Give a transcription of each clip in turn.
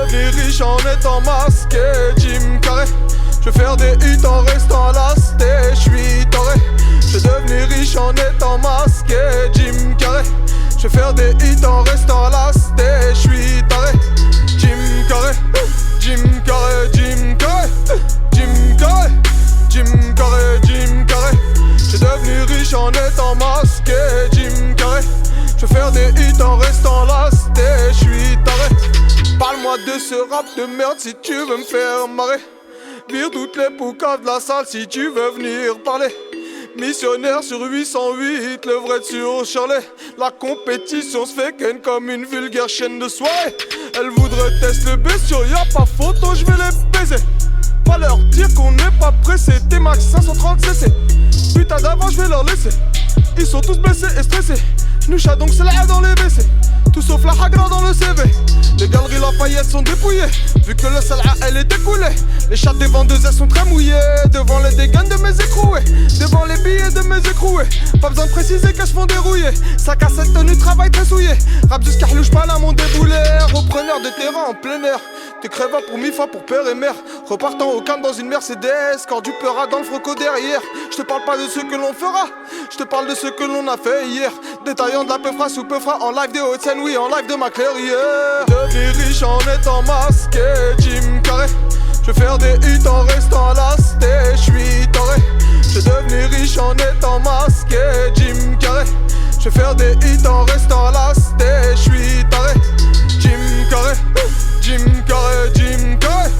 devenu riche en étant masqué, Jim Carrey. Je vais faire des hits en restant lasté, j'suis taré. Je suis devenu riche en étant masqué, Jim Carrey. Je vais faire des hits en restant lasté, j'suis taré. Jim Carrey, Jim Carrey, Jim Carrey, Jim Carrey, Jim Carrey, Jim Carrey. Je suis devenu riche en étant masqué, Jim Carrey. Je vais faire des hits en restant lasté, j'suis taré. Parle-moi de ce rap de merde si tu veux me faire marrer. Vire toutes les poucaves de la salle si tu veux venir parler. Missionnaire sur 808, le vrai sur Charlet. La compétition se fait ken comme une vulgaire chaîne de soirée. Elle voudrait tester le bestiau, y'a pas photo, je vais les baiser. Pas leur dire qu'on n'est pas pressé, T-Max 530cc. Putain d'avant je vais leur laisser. Ils sont tous blessés et stressés. J'noucha donc c'est là dans les WC. Tout sauf la hagra dans le CV. Les galeries Lafayette sont dépouillées, vu que le sal'a elle est découlée. Les chattes des vendeuses elles sont très mouillées, devant les dégâts de mes écroués, devant les billets de mes écroués. Pas besoin de préciser qu'elles se font dérouiller. Sa cassette tenue travail très souillé. Rap jusqu'à louche pas là mon déboulé. Repreneur de terrain en plein air. Tu crèves pour 1000 fois pour père et mère. Repartant au calme dans une Mercedes, quand du peur dans le froco derrière. Je te parle pas de ce que l'on fera, je te parle de ce que l'on a fait hier. Détaillant de la peu fra sous peu fra en live des Hauts-de-Seine, oui en live de ma clairière. Devenu riche en étant masqué, Jim Carrey. Je vais faire des hits en restant lasté, j'suis taré. Je suis devenu riche en étant masqué, Jim Carrey. Je vais faire des hits en restant lasté, j'suis taré. Jim Carrey, Jim Carrey, Jim Carrey,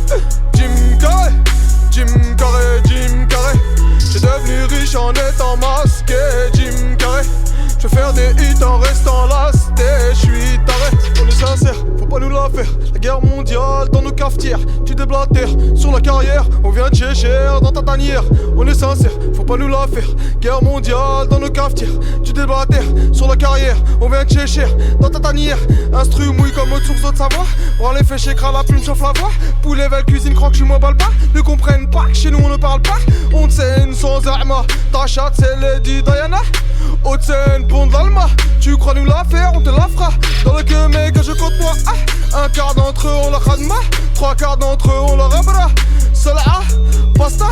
Jim Carrey, Jim Carrey, Jim Carrey. Je suis devenu riche en étant masqué, Jim Carrey. Je vais faire des hits en restant lasté, j'suis taré. On est sincère, faut pas nous la faire. La guerre mondiale dans nos cafetières, tu déblatères sur la carrière. On vient de cher dans ta tanière. On est sincère, faut pas nous la faire. Guerre mondiale dans nos cafetières, tu déblatères sur la carrière. On vient de cher dans ta tanière. Instru mouille comme autre source de savoir. Prends les fêches, écran la plume, chauffe la voix. Poulet, vel, cuisine, croque, je m'emballe pas. Ne comprennent pas que chez nous on ne parle pas. On te scène sans arma. Ta chatte c'est Lady Diana. Haute scène, pont d'Alma. Tu crois nous la faire, on te la fera. Dans le que mec que je compte moi, un quart d'entre eux on leur radma. Trois quarts d'entre eux on leur abra. Salah, pasta,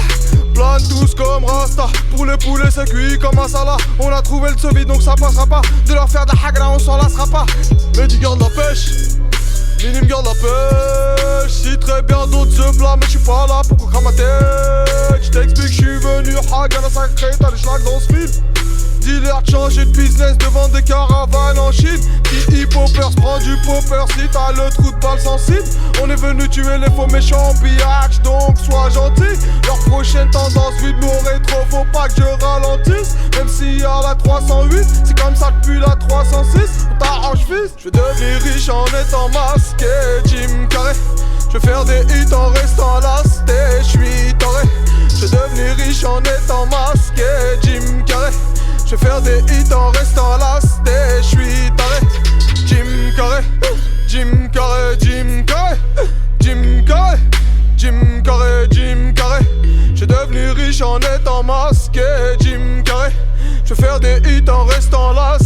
plane tous comme Rasta. Pour les poulets c'est cuit comme un salat. On a trouvé le sobi donc ça passera pas. De leur faire de la hagra on s'en lassera pas. Mais tu gardes la pêche, Minim garde la pêche. Si très bien d'autres se blâment mais j'suis pas là pour qu'on crame ma tête. J't'explique j'suis venu Hagan à sacré, t'as des schlags dans ce film. Dealer de changer de business devant des caravanes en Chine. Qui hip-hopper prend du popper si t'as le trou de balle sensible. On est venu tuer les faux méchants biatch donc sois gentil. Leur prochaine tendance vide nous rétro, faut pas que je ralentisse. Même si à la 308, c'est comme ça depuis la 306. On t'arrange fils. Je vais devenir riche en étant masqué, Jim Carrey. Je vais faire des hits en restant lasté, j'suis taré. Je vais devenir riche en étant masqué, Jim Carrey. Je vais faire des hits en restant lasté, j'suis taré. Jim Carrey, Jim Carrey, Jim Carrey, Jim Carrey, Jim Carrey, Jim Carrey. Je suis devenu riche en étant masqué, Jim Carrey. Je vais faire des hits en restant lasté.